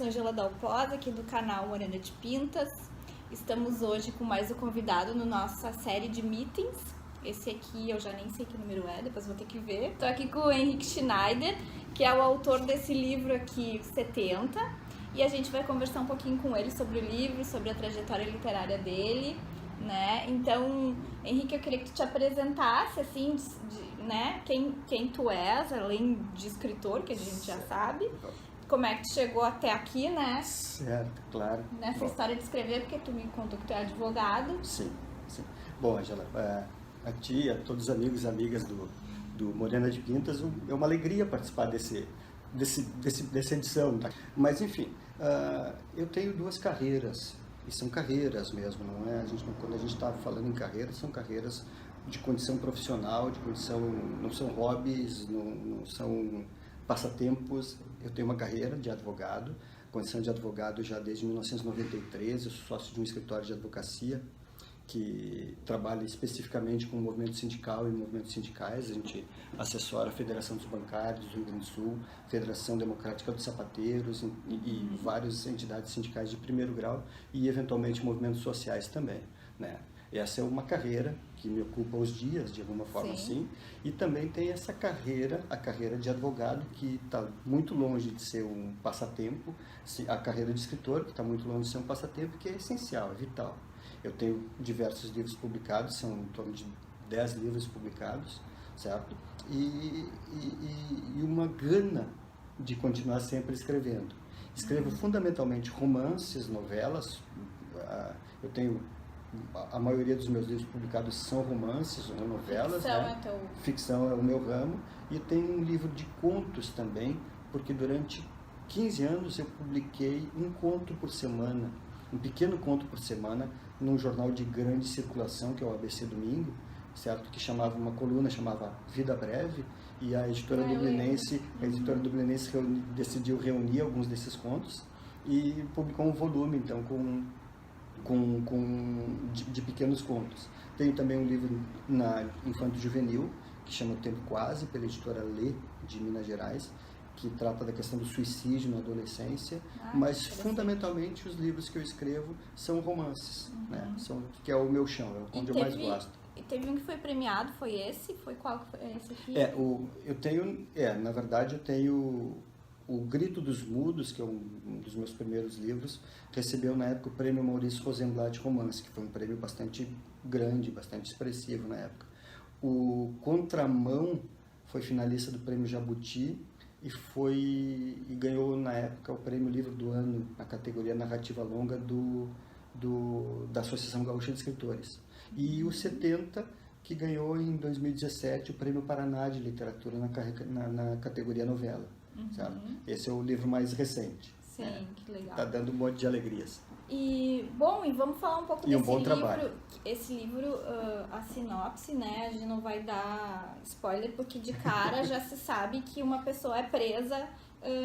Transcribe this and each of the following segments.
sou Angela Dalpoz, aqui do canal Morena de Pintas. Estamos hoje com mais um convidado na nossa série de meetings. Esse aqui eu já nem sei que número é, depois vou ter que ver. Estou aqui com o Henrique Schneider, que é o autor desse livro aqui, 70. E a gente vai conversar um pouquinho com ele sobre o livro, sobre a trajetória literária dele, né? Então, Henrique, eu queria que tu te apresentasse, assim, né? Quem tu és, além de escritor, que a gente já sabe. Como é que tu chegou até aqui, né? Certo, claro. Nessa história de escrever, porque tu me contou que tu é advogado. Sim. Bom, Angela, a ti, a todos os amigos e amigas do Morena de Pintas, é uma alegria participar dessa edição. Tá? Mas, enfim, eu tenho duas carreiras, e são carreiras mesmo, não é? Quando a gente está falando em carreiras, são carreiras de condição profissional, não são hobbies, não são passatempos. Eu tenho uma carreira de advogado, condição de advogado já desde 1993, eu sou sócio de um escritório de advocacia que trabalha especificamente com o movimento sindical e movimentos sindicais. A gente assessora a Federação dos Bancários do Rio Grande do Sul, Federação Democrática dos Sapateiros e várias entidades sindicais de primeiro grau e, eventualmente, movimentos sociais também, né? Essa é uma carreira que me ocupa os dias, de alguma forma. Sim. Assim, e também tem essa carreira, a carreira de advogado, que está muito longe de ser um passatempo, a carreira de escritor, que está muito longe de ser um passatempo, que é essencial, é vital. Eu tenho diversos livros publicados, são em torno de 10 livros publicados, certo? E uma gana de continuar sempre escrevendo. Escrevo fundamentalmente romances, novelas. Eu tenho a maioria dos meus livros publicados são romances ou novelas, Ficção, né? então. Ficção é o meu ramo. E tenho um livro de contos também, porque durante 15 anos eu publiquei um conto por semana, um pequeno conto por semana, num jornal de grande circulação, que é o ABC Domingo, certo? Que chamava uma coluna, chamava Vida Breve, e a editora dublinense decidiu reunir alguns desses contos e publicou um volume, então, de pequenos contos. Tenho também um livro na infanto-juvenil, que chama O Tempo Quase, pela editora Lê, de Minas Gerais, que trata da questão do suicídio na adolescência, mas fundamentalmente os livros que eu escrevo são romances, né? Que é o meu chão, é onde eu mais gosto. E teve um que foi premiado, foi esse? Foi qual que foi esse aqui? Na verdade eu tenho O Grito dos Mudos, que é um dos meus primeiros livros, recebeu na época o prêmio Maurício Rosenblatt Romance, que foi um prêmio bastante grande, bastante expressivo na época. O Contramão foi finalista do prêmio Jabuti e ganhou na época o prêmio Livro do Ano na categoria Narrativa Longa da Associação Gaúcha de Escritores. E o 70, que ganhou em 2017 o prêmio Paraná de Literatura na categoria Novela. Sabe? Esse é o livro mais recente. Sim, que legal. Tá dando um monte de alegrias. E vamos falar um pouco desse livro. Trabalho. Esse livro, a sinopse, né? A gente não vai dar spoiler, porque de cara já se sabe que uma pessoa é presa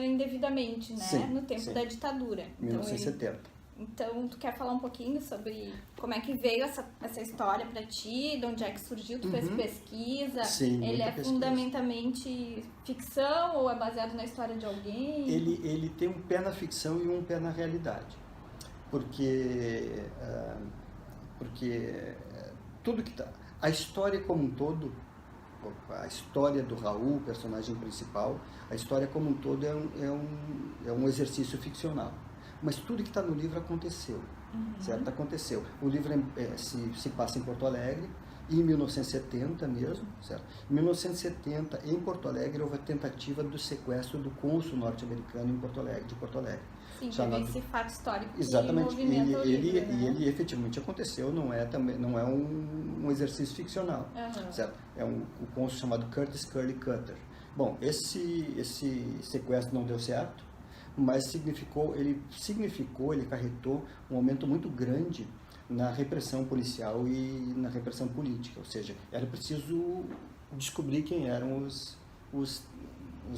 indevidamente, né? Sim, no tempo da ditadura. 1970. Então, tu quer falar um pouquinho sobre como é que veio essa história pra ti, de onde é que surgiu, tu fez pesquisa? Sim, ele é pesquisa. Fundamentalmente ficção ou é baseado na história de alguém? Ele tem um pé na ficção e um pé na realidade. Porque tudo que tá... A história como um todo, a história do Raul, personagem principal, a história como um todo é um exercício ficcional. Mas tudo que está no livro aconteceu, certo? Aconteceu. O livro se passa em Porto Alegre, em 1970 mesmo, certo? Em 1970, em Porto Alegre, houve a tentativa do sequestro do cônsul norte-americano de Porto Alegre. Sim, teve esse fato histórico. Exatamente. Ele Né? efetivamente aconteceu, não é um exercício ficcional, certo? É o cônsul chamado Curtis Curley Cutter. Bom, esse sequestro não deu certo, mas ele acarretou um aumento muito grande na repressão policial e na repressão política, ou seja, era preciso descobrir quem eram os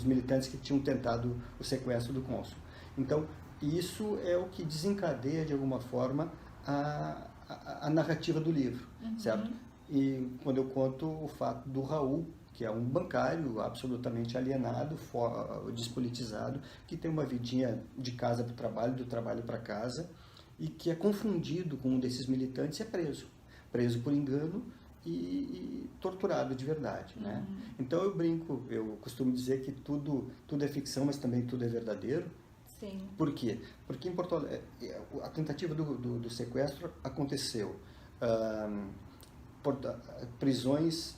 militantes que tinham tentado o sequestro do cônsul. Então, isso é o que desencadeia, de alguma forma, a narrativa do livro, certo? E quando eu conto o fato do Raul, que é um bancário absolutamente alienado, despolitizado, que tem uma vidinha de casa para o trabalho, do trabalho para casa, e que é confundido com um desses militantes e é preso por engano e torturado de verdade, né? Então eu brinco, eu costumo dizer que tudo é ficção, mas também tudo é verdadeiro. Sim. Por quê? Porque em Porto Alegre, a tentativa do sequestro aconteceu, prisões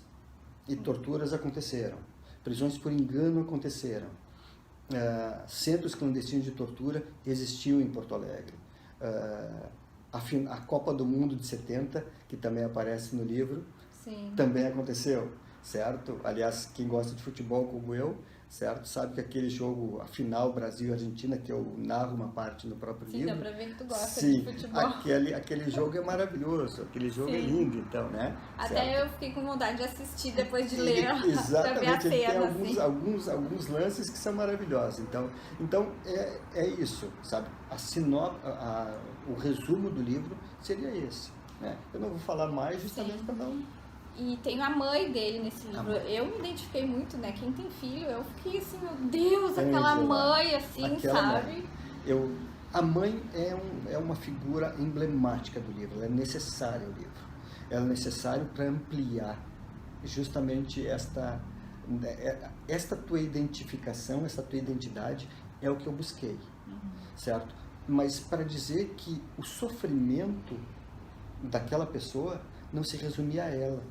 e torturas aconteceram, prisões por engano aconteceram, centros clandestinos de tortura existiam em Porto Alegre. A Copa do Mundo de 70, que também aparece no livro, Sim. também aconteceu, certo? Aliás, quem gosta de futebol como eu, certo? Sabe que aquele jogo, a final Brasil-Argentina, que eu narro uma parte no próprio livro. Sim, dá pra ver que tu gosta sim, de futebol. Aquele jogo é maravilhoso, aquele jogo é lindo, então, né? Até certo? eu fiquei com vontade de assistir depois de ler, exatamente, pra ver a cena, tem alguns lances que são maravilhosos. Então é isso, sabe? O resumo do livro seria esse, né? Eu não vou falar mais justamente para não... E tem a mãe dele nesse livro. Eu me identifiquei muito, né? Quem tem filho, eu fiquei assim, meu Deus, aquela mãe, assim, sabe? Mãe. A mãe é uma figura emblemática do livro, ela é necessária ao livro. Ela é necessária para ampliar justamente esta tua identificação, esta tua identidade é o que eu busquei, certo? Mas para dizer que o sofrimento daquela pessoa não se resumia a ela.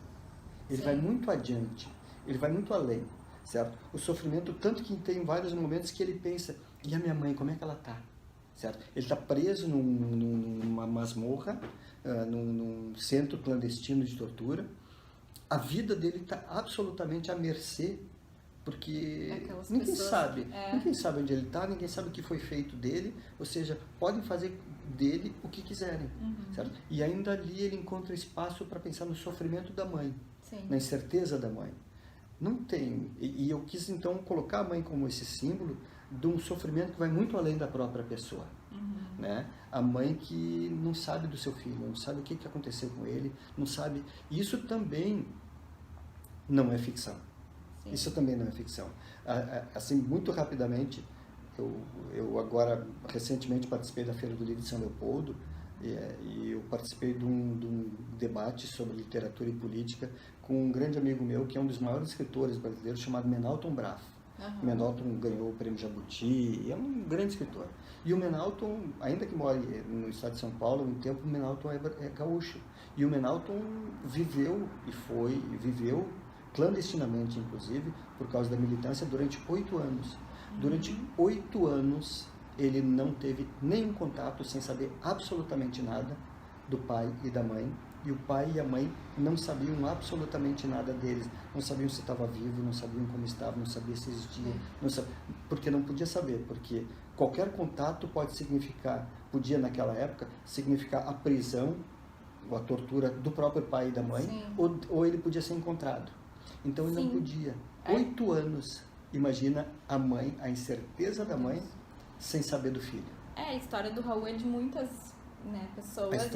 Ele vai muito adiante, ele vai muito além, certo? O sofrimento, tanto que tem vários momentos que ele pensa, e a minha mãe, como é que ela está? Certo? Ele está preso numa masmorra, num centro clandestino de tortura. A vida dele está absolutamente à mercê, porque ninguém sabe onde ele está, ninguém sabe o que foi feito dele, ou seja, podem fazer dele o que quiserem, certo? E ainda ali ele encontra espaço para pensar no sofrimento da mãe, na incerteza da mãe. Não tem, e eu quis então colocar a mãe como esse símbolo de um sofrimento que vai muito além da própria pessoa, né? A mãe que não sabe do seu filho, não sabe o que aconteceu com ele, não sabe, isso também não é ficção. Isso também não é ficção. Assim, muito rapidamente, eu agora, recentemente, participei da Feira do Livro de São Leopoldo e eu participei de um debate sobre literatura e política com um grande amigo meu, que é um dos maiores escritores brasileiros, chamado Menalton Braf. Menalton ganhou o Prêmio Jabuti, é um grande escritor. E o Menalton, ainda que mora no estado de São Paulo, um tempo o Menalton é gaúcho. E o Menalton viveu clandestinamente, inclusive, por causa da militância, durante 8 anos. Durante 8 anos, ele não teve nenhum contato, sem saber absolutamente nada do pai e da mãe. E o pai e a mãe não sabiam absolutamente nada deles. Não sabiam se estava vivo, não sabiam como estava, não sabiam se existia. Porque não podia saber, porque qualquer contato podia naquela época, significar a prisão, ou a tortura do próprio pai e da mãe, ou ele podia ser encontrado. Então ele não podia. 8 anos, imagina a mãe, a incerteza da mãe, sem saber do filho. A história do Raul é de muitas, né, pessoas,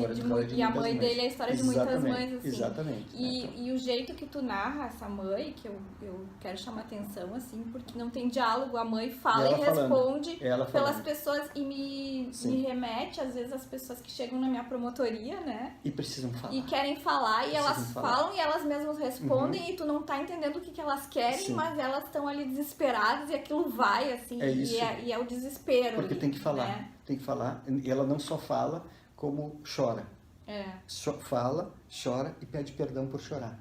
e a mãe dele é a história de muitas mães, assim. Exatamente. E o jeito que tu narra essa mãe, que eu quero chamar atenção, assim, porque não tem diálogo, a mãe fala e responde pelas pessoas e me remete, às vezes, às pessoas que chegam na minha promotoria, né? E precisam falar. E querem falar, e elas falam e elas mesmas respondem, e tu não tá entendendo o que elas querem, mas elas estão ali desesperadas e aquilo vai, assim, e é o desespero. Porque ali, tem que falar, né? Tem que falar, e ela não só fala, como chora. Fala, chora e pede perdão por chorar.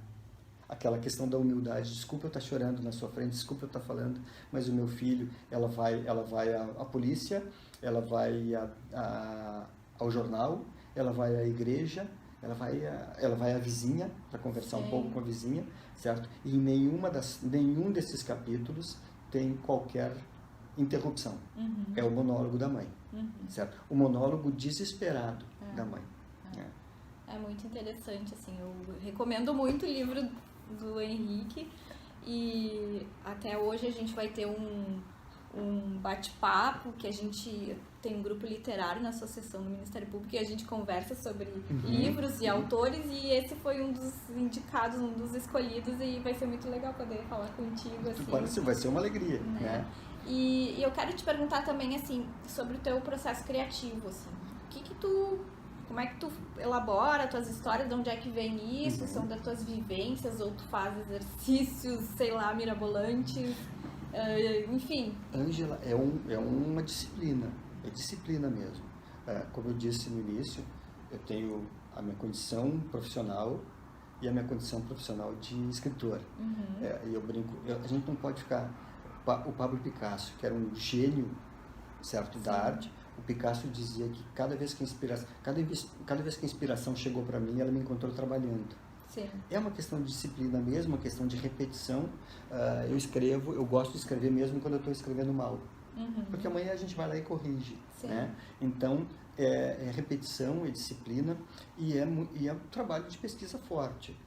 Aquela questão da humildade, desculpa eu estar chorando na sua frente, desculpa eu estar falando, mas o meu filho, ela vai à polícia, ela vai ao jornal, ela vai à igreja, ela vai à vizinha para conversar um pouco com a vizinha, certo? E nenhum desses capítulos tem qualquer interrupção. É o monólogo da mãe, certo? O monólogo desesperado da mãe. É muito interessante, assim, eu recomendo muito o livro do Henrique e até hoje a gente vai ter um bate-papo que a gente tem um grupo literário na associação do Ministério Público e a gente conversa sobre livros e autores, e esse foi um dos indicados, um dos escolhidos, e vai ser muito legal poder falar contigo, assim. Vai ser uma alegria, né? E eu quero te perguntar também, assim, sobre o teu processo criativo, assim. Como é que tu elabora tuas histórias, de onde é que vem isso? São das tuas vivências, ou tu faz exercícios, sei lá, mirabolantes, enfim. Ângela, é uma disciplina, é disciplina mesmo. Como eu disse no início, eu tenho a minha condição profissional e a minha condição profissional de escritor. E eu brinco, a gente não pode ficar... O Pablo Picasso, que era um gênio, certo, da arte, o Picasso dizia que cada vez que a inspiração chegou para mim, ela me encontrou trabalhando. Sim. É uma questão de disciplina mesmo, uma questão de repetição. Eu gosto de escrever mesmo quando eu estou escrevendo mal. Porque amanhã a gente vai lá e corrige. Né? Então, é repetição, é disciplina e é um trabalho de pesquisa forte.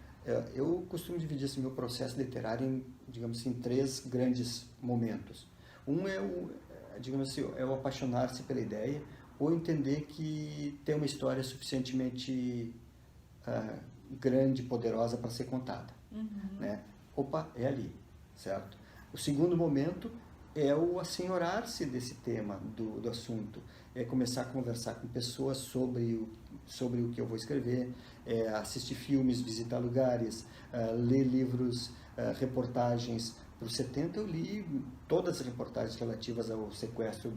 Eu costumo dividir esse meu processo literário em, digamos assim, 3 grandes momentos. Um é o apaixonar-se pela ideia, ou entender que tem uma história suficientemente grande, poderosa para ser contada. Né? Opa, é ali, certo? O segundo momento é o assenhorar-se desse tema, do assunto. É começar a conversar com pessoas sobre o que eu vou escrever, assistir filmes, visitar lugares, ler livros, reportagens. Por 70 eu li todas as reportagens relativas ao sequestro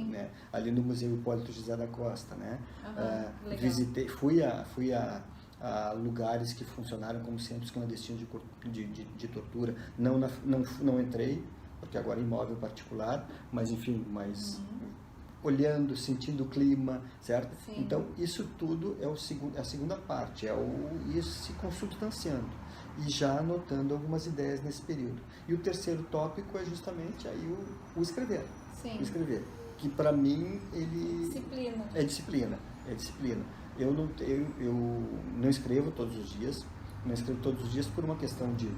né, ali no Museu Hipólito José da Costa. Né? Visitei, fui a lugares que funcionaram como centros clandestinos de tortura. Não entrei, porque agora é imóvel particular, mas enfim, olhando, sentindo o clima, certo? Sim. Então, isso tudo é a segunda parte, ir se consubstanciando e já anotando algumas ideias nesse período. E o terceiro tópico é justamente aí o escrever. Sim. O escrever, que para mim Disciplina. É disciplina. Eu não escrevo todos os dias, por uma questão de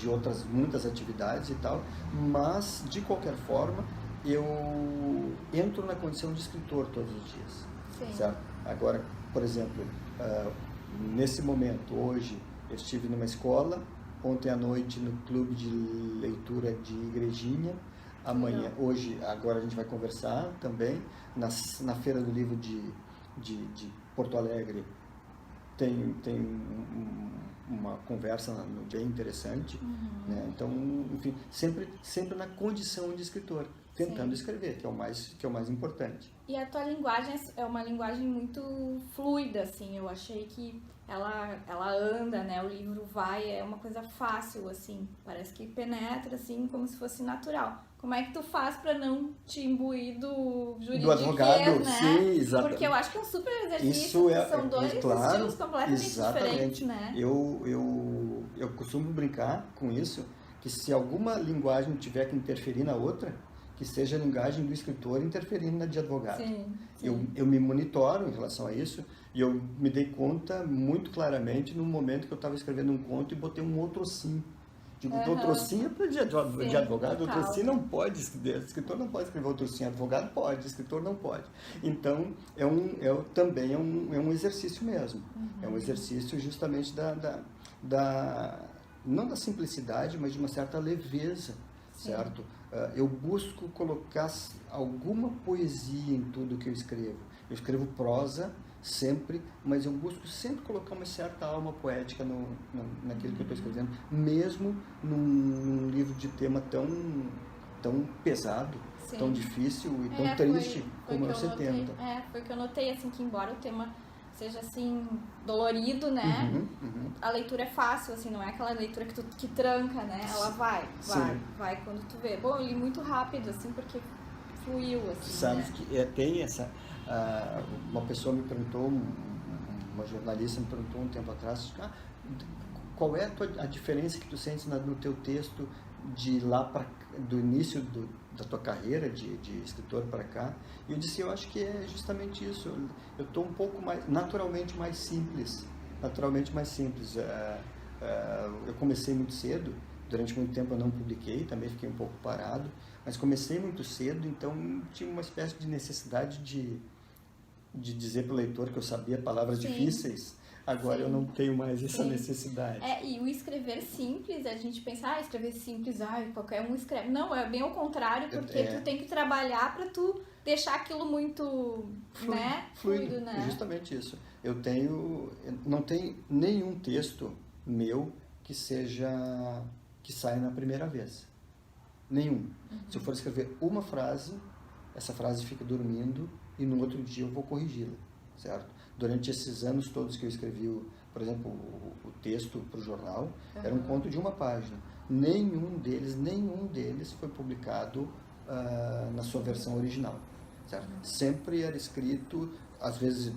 outras muitas atividades e tal, mas de qualquer forma eu entro na condição de escritor todos os dias. Sim. Certo? Agora, por exemplo, nesse momento, hoje, eu estive numa escola, ontem à noite no clube de leitura de Igrejinha, agora a gente vai conversar também, na Feira do Livro de Porto Alegre, tem uma conversa bem interessante, né? Então, enfim, sempre na condição de escritor, tentando escrever, que é o mais importante. E a tua linguagem é uma linguagem muito fluida, assim, eu achei que ela anda, né, o livro vai, é uma coisa fácil, assim, parece que penetra, assim, como se fosse natural. Como é que tu faz pra não te imbuir do juridiquês, do advogado, né? Sim, exatamente. Porque eu acho que é um super exercício, são dois estilos completamente diferentes, né? Eu costumo brincar com isso, que se alguma linguagem tiver que interferir na outra, que seja a linguagem do escritor interferindo na de advogado. Sim. Eu me monitoro em relação a isso, e eu me dei conta muito claramente no momento que eu estava escrevendo um conto e botei um outro sim. Digo, outro sim é para de advogado, outro sim não pode, escritor não pode escrever outro sim, advogado pode, escritor não pode. Então, também é um exercício mesmo. É um exercício justamente não da simplicidade, mas de uma certa leveza, certo? Eu busco colocar alguma poesia em tudo que eu escrevo. Eu escrevo prosa sempre, mas eu busco sempre colocar uma certa alma poética naquilo que eu estou escrevendo, mesmo num livro de tema tão pesado, Sim. tão difícil e tão triste como é o 70. Foi o que eu notei, assim, que embora o tema seja, assim, dolorido, né? A leitura é fácil, assim, não é aquela leitura que tranca, né? Ela vai quando tu vê. Bom, eu li muito rápido, assim, porque fluiu, assim, Sabes, né? que tem essa... uma pessoa me perguntou, uma jornalista me perguntou um tempo atrás, qual é a diferença que tu sentes no teu texto do início da tua carreira de escritor para cá? E eu disse, eu acho que é justamente isso. Eu estou um pouco naturalmente mais simples. Eu comecei muito cedo, Durante muito tempo eu não publiquei, também fiquei um pouco parado, mas comecei muito cedo, então tinha uma espécie de necessidade de dizer para o leitor que eu sabia palavras Sim. difíceis. Agora Sim. eu não tenho mais essa Sim. necessidade. E o escrever simples, a gente pensa, escrever simples, qualquer um escreve. Não, é bem ao contrário, porque tu tem que trabalhar para tu deixar aquilo muito, fluido, né? Justamente isso. Não tem nenhum texto meu que saia na primeira vez. Nenhum. Se eu for escrever uma frase, essa frase fica dormindo e no outro dia eu vou corrigi-la, certo? Durante esses anos todos que eu escrevi, por exemplo, o texto para o jornal, era um conto de uma página. Nenhum deles foi publicado na sua versão original, certo? Sempre era escrito, às vezes,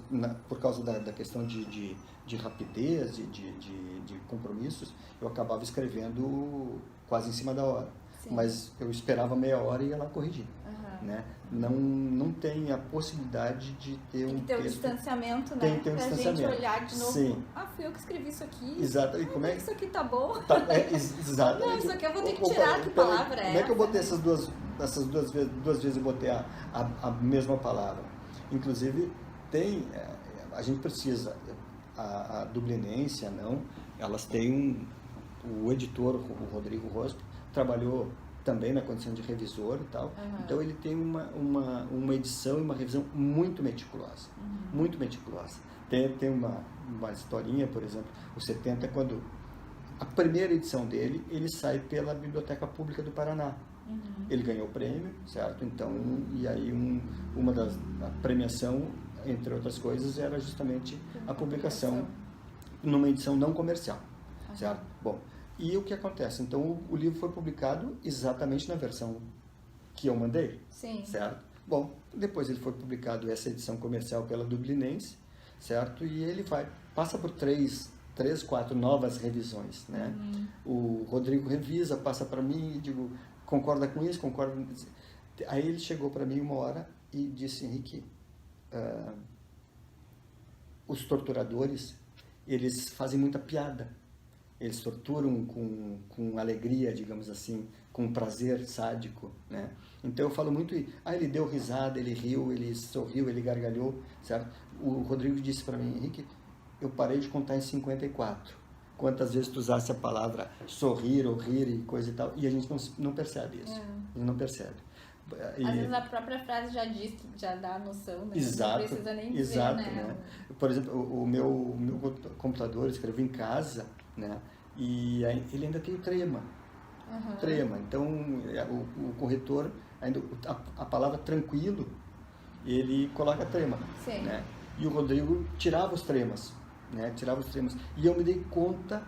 por causa da questão de rapidez e de compromissos, eu acabava escrevendo quase em cima da hora. Sim. Mas eu esperava meia hora e ia lá corrigir. Né? Não tem a possibilidade de ter tem que ter um distanciamento, né? Tem que ter um pra distanciamento. Gente olhar de novo. Sim. Fui eu que escrevi isso aqui. Exato. E como é que isso aqui tá bom? Exatamente. Não, isso aqui eu vou ter que tirar, que palavra é Como é que eu botei essas duas vezes eu botei a mesma palavra? Inclusive, a gente precisa, a Dublinense, elas têm o editor, o Rodrigo Rospo, trabalhou também na condição de revisor e tal. Então ele tem uma edição e uma revisão muito meticulosa. Muito meticulosa. Tem uma historinha, por exemplo, o 70, quando a primeira edição dele, ele sai pela Biblioteca Pública do Paraná. Ele ganhou o prêmio, certo? Então, e aí a premiação, entre outras coisas, era justamente a publicação numa edição não comercial, certo? Bom, e o que acontece? Então, o livro foi publicado exatamente na versão que eu mandei, Sim. certo? Bom, depois ele foi publicado essa edição comercial pela Dublinense, certo? E ele passa por 4 novas revisões, né? O Rodrigo revisa, passa para mim e digo, concorda com isso? Concorda com isso? Aí ele chegou para mim uma hora e disse, Henrique, os torturadores, eles fazem muita piada. Eles torturam com alegria, digamos assim, com prazer sádico, né? Então eu falo muito, ele deu risada, ele riu, ele sorriu, ele gargalhou, certo? O Rodrigo disse para mim, Henrique, eu parei de contar em 54. Quantas vezes tu usasse a palavra sorrir ou rir e coisa e tal, e a gente não percebe isso. A gente não percebe. Às vezes a própria frase já dá a noção, né? Exato, não precisa nem dizer, exato, né? Por exemplo, o meu computador, eu escrevi em casa, né? E ele ainda tem o trema. Trema. Então, o corretor, ainda a palavra tranquilo, ele coloca trema. Sim. Né? E o Rodrigo tirava os tremas. Né? Tirava os tremas. E eu me dei conta,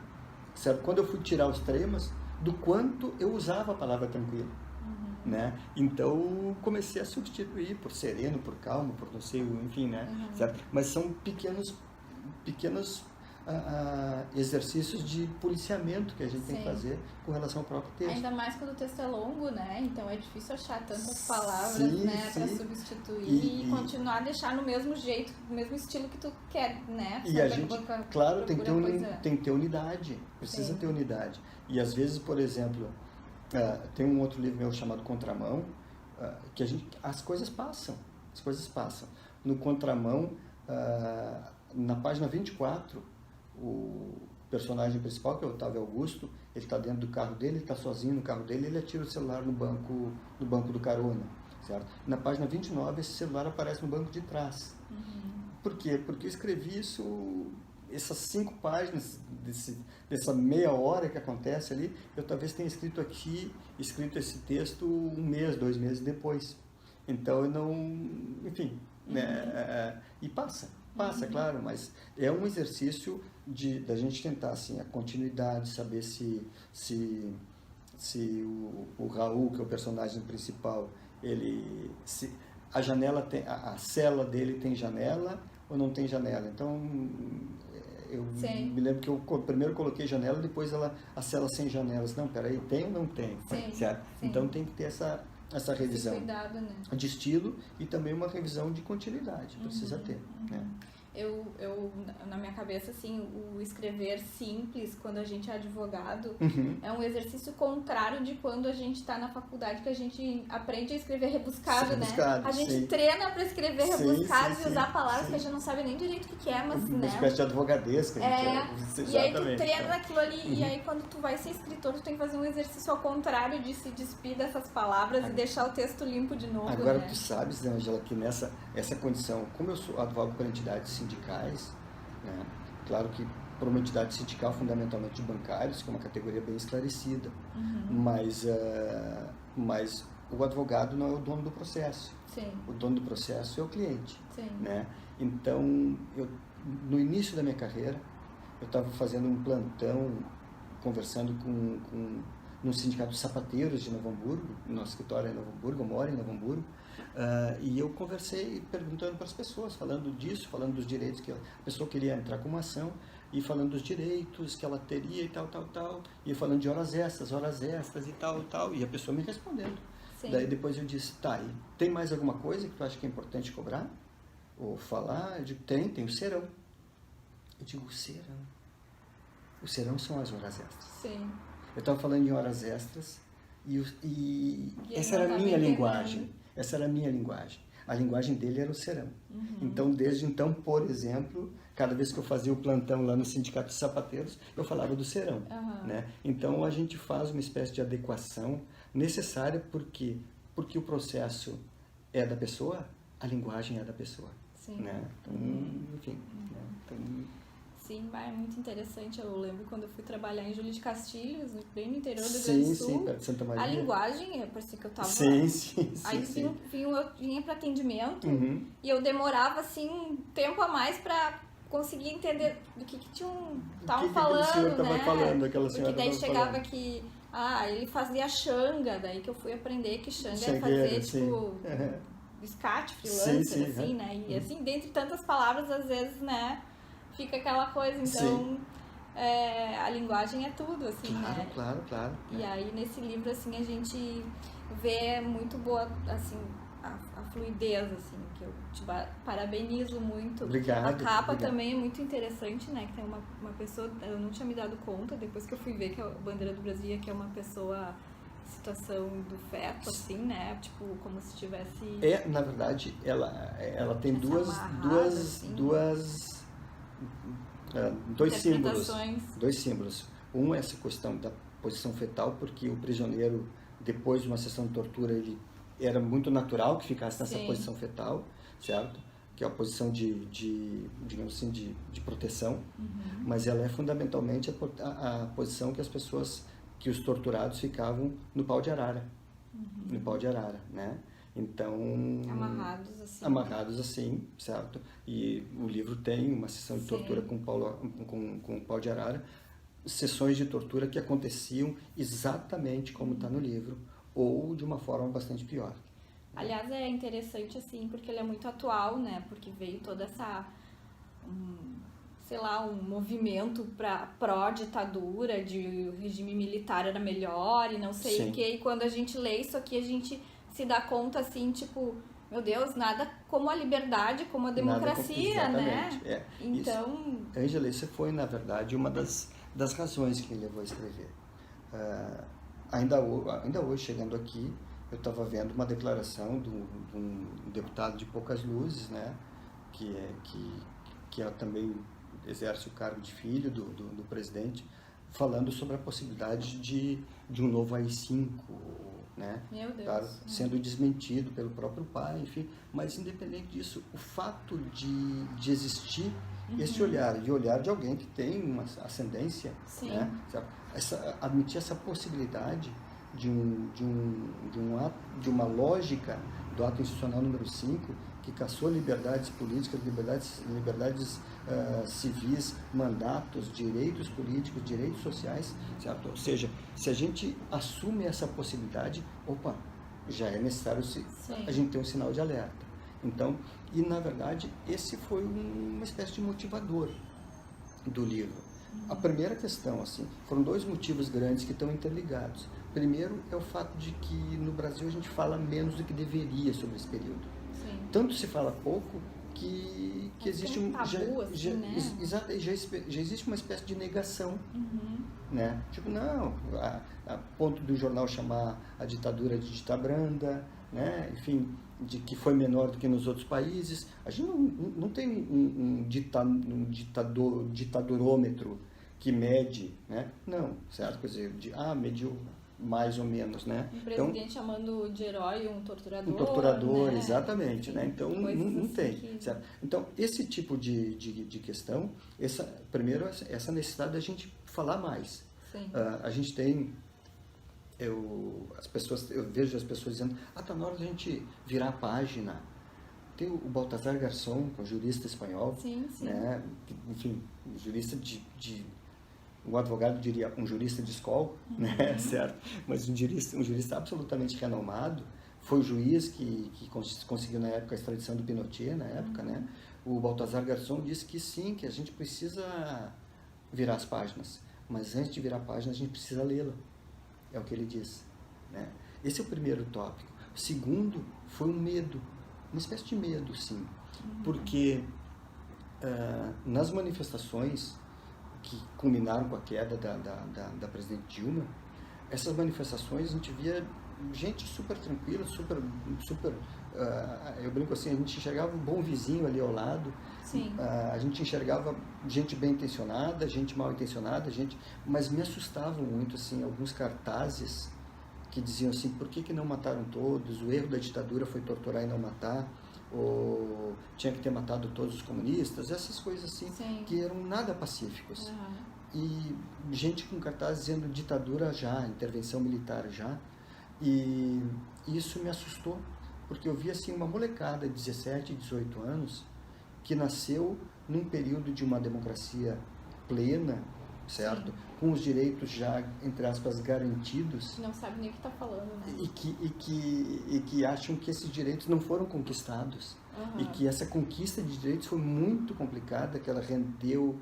certo? Quando eu fui tirar os tremas, do quanto eu usava a palavra tranquilo. Né? Então, comecei a substituir por sereno, por calmo, por não sei, enfim, né? Certo? Mas são pequenos exercícios de policiamento que a gente tem que fazer com relação ao próprio texto. Ainda mais quando o texto é longo, né? Então é difícil achar tantas palavras, né? Para substituir e continuar a deixar no mesmo jeito, no mesmo estilo que tu quer, né? E a gente, claro, tem que ter unidade, precisa ter unidade. E às vezes, por exemplo, tem um outro livro meu chamado Contramão, que as coisas passam. No Contramão, na página 24, o personagem principal, que é o Otávio Augusto, ele está dentro do carro dele, ele está sozinho no carro dele, ele atira o celular no banco do carona, certo? Na página 29, esse celular aparece no banco de trás. Por quê? Porque eu escrevi essas 5 páginas, dessa meia hora que acontece ali, eu talvez tenha escrito esse texto 1 mês, 2 meses depois. Então, eu não... Enfim, né? E passa, claro, mas é um exercício da gente tentar, assim, a continuidade, saber se o Raul, que é o personagem principal, a janela tem, a cela dele tem janela ou não tem janela. Então, eu me lembro que eu primeiro coloquei janela, depois a cela sem janelas. Não, peraí, tem ou não tem? Certo? Então tem que ter essa revisão. Cuidado, né? De estilo e também uma revisão de continuidade, precisa ter. Né? Na minha cabeça, assim, o escrever simples, quando a gente é advogado, é um exercício contrário de quando a gente está na faculdade, que a gente aprende a escrever rebuscado, né? A gente treina para escrever rebuscado e usar palavras que a gente não sabe nem direito o que é, mas, uma né? espécie de advogadesca. E aí tu treina naquilo ali, e aí quando tu vai ser escritor, tu tem que fazer um exercício ao contrário de se despir dessas palavras e deixar o texto limpo de novo, Agora, né? tu sabes, né, Angela, que essa condição, como eu sou advogado por entidades sindicais, né, claro que por uma entidade sindical fundamentalmente de bancários, que é uma categoria bem esclarecida, mas o advogado não é o dono do processo. Sim. O dono do processo é o cliente. Sim. Né? Então, no início da minha carreira, eu estava fazendo um plantão, conversando num sindicato de sapateiros de Novo Hamburgo, nosso escritório é em Novo Hamburgo, eu moro em Novo Hamburgo, e eu conversei perguntando para as pessoas, falando disso, falando dos direitos que a pessoa queria entrar com uma ação, e falando dos direitos que ela teria e tal, e falando de horas extras e tal, e a pessoa me respondendo. Sim. Daí depois eu disse, tá, e tem mais alguma coisa que tu acha que é importante cobrar? Ou falar? Eu digo, tem o serão. Eu digo, o serão? O serão são as horas extras. Sim. Eu estava falando em horas extras e essa era a minha linguagem. Essa era a minha linguagem. A linguagem dele era o serão. Então, desde então, por exemplo, cada vez que eu fazia o plantão lá no Sindicato de Sapateiros, eu falava do serão. Né? Então, a gente faz uma espécie de adequação necessária porque o processo é da pessoa, a linguagem é da pessoa. Sim. Né? Então, enfim. Né? Então, sim, é muito interessante. Eu lembro quando eu fui trabalhar em Júlio de Castilhos, bem no interior do Rio Grande do Sul. Sim, perto de Santa Maria. A linguagem, parecia que eu tava... Sim. Aí eu vinha para atendimento e eu demorava, assim, tempo a mais para conseguir entender do que estavam falando, né? Falando, aquela senhora porque daí chegava que... ele fazia xanga, daí que eu fui aprender que xanga é fazer, tipo... biscate, freelancer, assim, né? E assim, dentre tantas palavras, às vezes, né? Fica aquela coisa, então a linguagem é tudo, assim, né? Claro. E aí nesse livro, assim, a gente vê muito boa, assim, a fluidez, assim, que eu te parabenizo muito. Obrigado. A capa também é muito interessante, né? Que tem uma pessoa, eu não tinha me dado conta, depois que eu fui ver que a bandeira do Brasil, que é uma pessoa situação do feto, assim, né? Tipo, como se tivesse... Na verdade, ela tem dois símbolos. Um é essa questão da posição fetal, porque o prisioneiro, depois de uma sessão de tortura, ele era muito natural que ficasse nessa posição fetal, certo? Que é a posição digamos assim, de proteção, mas ela é fundamentalmente a posição que que os torturados ficavam no pau de arara, né? Então... Amarrados assim, certo? E o livro tem uma sessão de tortura com pau de arara, sessões de tortura que aconteciam exatamente como está no livro, ou de uma forma bastante pior. Aliás, é interessante, assim, porque ele é muito atual, né? Porque veio toda essa... um movimento pró-ditadura, de o regime militar era melhor e não sei o que. E quando a gente lê isso aqui, a gente se dá conta, assim, tipo, meu Deus, nada como a liberdade, como a democracia, né? Então... Angela, isso foi, na verdade, uma das razões que me levou a escrever. Ainda hoje, chegando aqui, eu estava vendo uma declaração de um deputado de poucas luzes, né? Que também exerce o cargo de filho do presidente, falando sobre a possibilidade de um novo AI-5, né? Meu Deus. Claro, sendo desmentido pelo próprio pai, enfim. Mas, independente disso, o fato de existir esse olhar, de alguém que tem uma ascendência, né? Admitir essa possibilidade de uma lógica do ato institucional número 5, que caçou liberdades políticas, liberdades civis, mandatos, direitos políticos, direitos sociais, certo? Ou seja, se a gente assume essa possibilidade, já é necessário a gente ter um sinal de alerta. Então, e na verdade, esse foi uma espécie de motivador do livro. A primeira questão, assim, foram dois motivos grandes que estão interligados. Primeiro é o fato de que no Brasil a gente fala menos do que deveria sobre esse período. Tanto se fala pouco que que existe um tabu, assim, né? Exato, já existe uma espécie de negação, né? Tipo, não, a ponto do jornal chamar a ditadura de ditadura branda, né? Enfim, de que foi menor do que nos outros países. A gente não tem um ditadorômetro que mede, né? Não, certo? Quer dizer, mediu mais ou menos, né? Um presidente chamando de herói um torturador. Um torturador, né? exatamente, Enfim, né? Então não assim tem, que... certo? Então esse tipo de questão, primeiro essa necessidade da gente falar mais. Sim. A gente tem, eu vejo as pessoas dizendo, tá na hora da gente virar a página. Tem o Baltasar Garzón, que é um jurista espanhol, sim, sim. né? Enfim, um jurista um advogado diria um jurista de escola, né, certo? Mas um jurista absolutamente renomado, foi o juiz que conseguiu na época a extradição do Pinochet, na época, né? O Baltasar Garzón disse que sim, que a gente precisa virar as páginas, mas antes de virar a página a gente precisa lê-la, é o que ele diz, né? Esse é o primeiro tópico. O segundo foi um medo, uma espécie de medo, sim, porque nas manifestações que culminaram com a queda da presidente Dilma, essas manifestações a gente via gente super tranquila, super eu brinco assim, a gente enxergava um bom vizinho ali ao lado. Sim. A gente enxergava gente bem intencionada, gente mal intencionada, mas me assustavam muito assim alguns cartazes que diziam assim, por que não mataram todos? O erro da ditadura foi torturar e não matar, ou tinha que ter matado todos os comunistas, essas coisas assim. Sim. Que eram nada pacíficos. E gente com cartaz dizendo ditadura já, intervenção militar já, e isso me assustou, porque eu vi assim uma molecada de 17, 18 anos que nasceu num período de uma democracia plena, certo? Sim. Com os direitos já, entre aspas, garantidos. Não sabe nem o que está falando, né? E que acham que esses direitos não foram conquistados. E que essa conquista de direitos foi muito complicada, que ela rendeu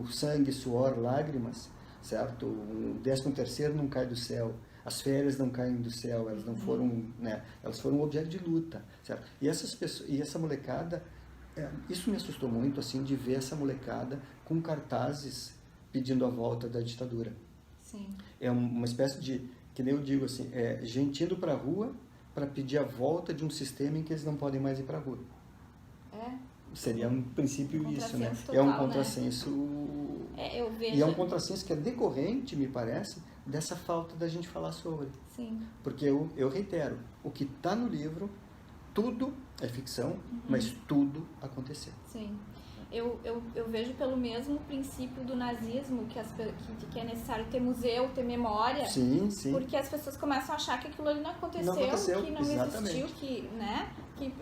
sangue, suor, lágrimas, certo? O 13º não cai do céu. As férias não caem do céu, elas não foram, né? Elas foram objeto de luta, certo? E essas pessoas, e essa molecada, isso me assustou muito, assim, de ver essa molecada com cartazes pedindo a volta da ditadura. Sim. É uma espécie de, que nem eu digo assim, gente indo para a rua para pedir a volta de um sistema em que eles não podem mais ir para a rua. Seria um princípio isso, né? Total, é um contrassenso. Né? Eu vejo... E é um contrassenso que é decorrente, me parece, dessa falta da gente falar sobre. Sim. Porque eu reitero, o que está no livro, tudo é ficção, mas tudo aconteceu. Sim. Eu vejo pelo mesmo princípio do nazismo, que é necessário ter museu, ter memória. Sim, sim. Porque as pessoas começam a achar que aquilo ali não aconteceu, que não existiu, que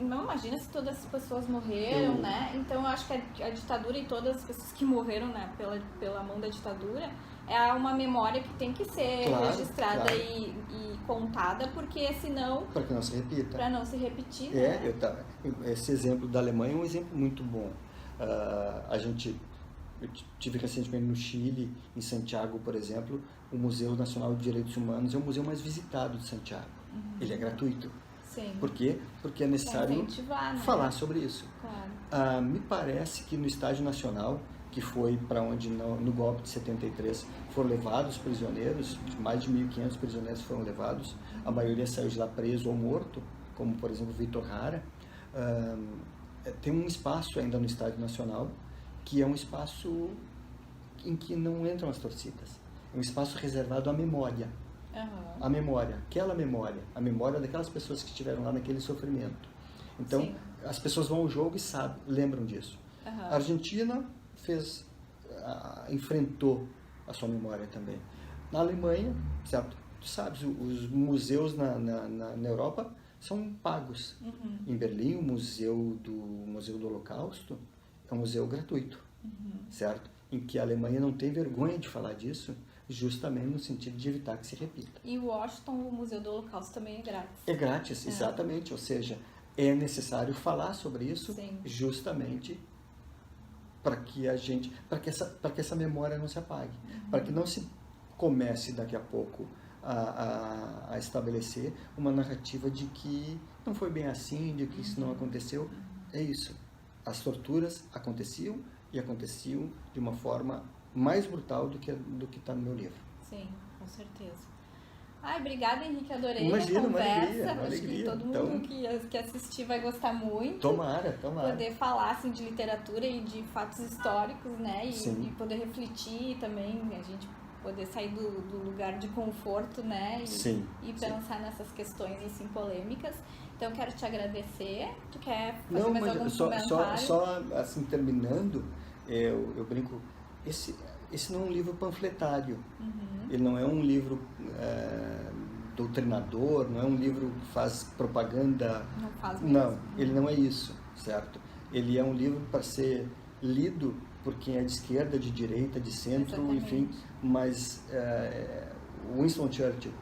não imagina se todas as pessoas morreram, né? Então eu acho que a ditadura e todas as pessoas que morreram, né, pela mão da ditadura é uma memória que tem que ser registrada e contada, porque senão... Para que não se repita. Para não se repetir, esse exemplo da Alemanha é um exemplo muito bom. Eu tive recentemente no Chile, em Santiago, por exemplo, o Museu Nacional de Direitos Humanos é o museu mais visitado de Santiago. Ele é gratuito. Sim. Por quê? Porque é necessário falar sobre isso. Claro. Me parece que no Estádio Nacional, que foi para onde no golpe de 73 foram levados prisioneiros, mais de 1.500 prisioneiros foram levados, a maioria saiu de lá preso ou morto, como por exemplo Vitor Hara. Tem um espaço ainda no Estádio Nacional que é um espaço em que não entram as torcidas. É um espaço reservado à memória. A memória, a memória daquelas pessoas que estiveram lá naquele sofrimento. Então, sim, as pessoas vão ao jogo e lembram disso. A Argentina enfrentou a sua memória também. Na Alemanha, certo? Tu sabes, os museus na Europa são pagos. Em Berlim, o Museu do Holocausto é um museu gratuito, certo? Em que a Alemanha não tem vergonha de falar disso, justamente no sentido de evitar que se repita. E Washington, o Museu do Holocausto também é grátis. É grátis, exatamente. Ou seja, é necessário falar sobre isso, sim, justamente para que para que essa memória não se apague, para que não se comece daqui a pouco a estabelecer uma narrativa de que não foi bem assim, de que isso não aconteceu. É isso. As torturas aconteciam e aconteciam de uma forma mais brutal do que está no meu livro. Sim, com certeza. Ai, obrigada, Henrique, adorei Imagina, a conversa. uma Acho que todo mundo que assistir vai gostar muito. Tomara. Poder falar assim, de literatura e de fatos históricos, né? E poder refletir também, a gente poder sair do lugar de conforto, né? E pensar nessas questões assim, polêmicas. Então, eu quero te agradecer. Tu quer fazer mais algum comentário? Só assim, terminando, eu brinco, esse não é um livro panfletário. Ele não é um livro doutrinador, não é um livro que faz propaganda. Não faz mesmo. Não, ele não é isso, certo? Ele é um livro para ser lido por quem é de esquerda, de direita, de centro, Exatamente. Enfim. Mas Winston Churchill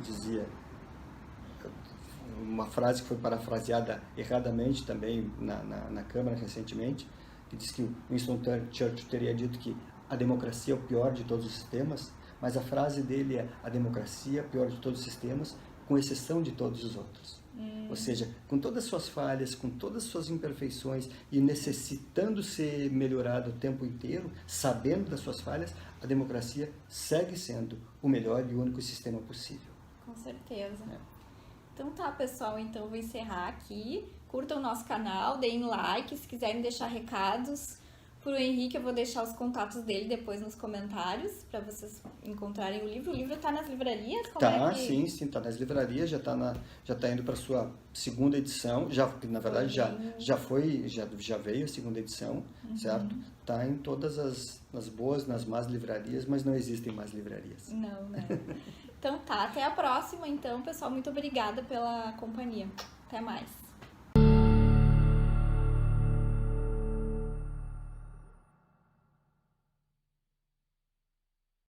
dizia, uma frase que foi parafraseada erradamente também na Câmara recentemente, que diz que Winston Churchill teria dito que a democracia é o pior de todos os sistemas, mas a frase dele é: a democracia é o pior de todos os sistemas, com exceção de todos os outros. Ou seja, com todas as suas falhas, com todas as suas imperfeições e necessitando ser melhorado o tempo inteiro, sabendo das suas falhas, a democracia segue sendo o melhor e o único sistema possível. Com certeza. Então tá, pessoal, então eu vou encerrar aqui. Curtam o nosso canal, deem like, se quiserem deixar recados pro Henrique, eu vou deixar os contatos dele depois nos comentários, para vocês encontrarem o livro. O livro tá nas livrarias? Sim, tá nas livrarias, já tá indo para sua segunda edição, na verdade já veio a segunda edição, certo? Tá em todas nas boas, nas más livrarias, mas não existem mais livrarias. Não, né? Então tá, até a próxima então, pessoal, muito obrigada pela companhia. Até mais.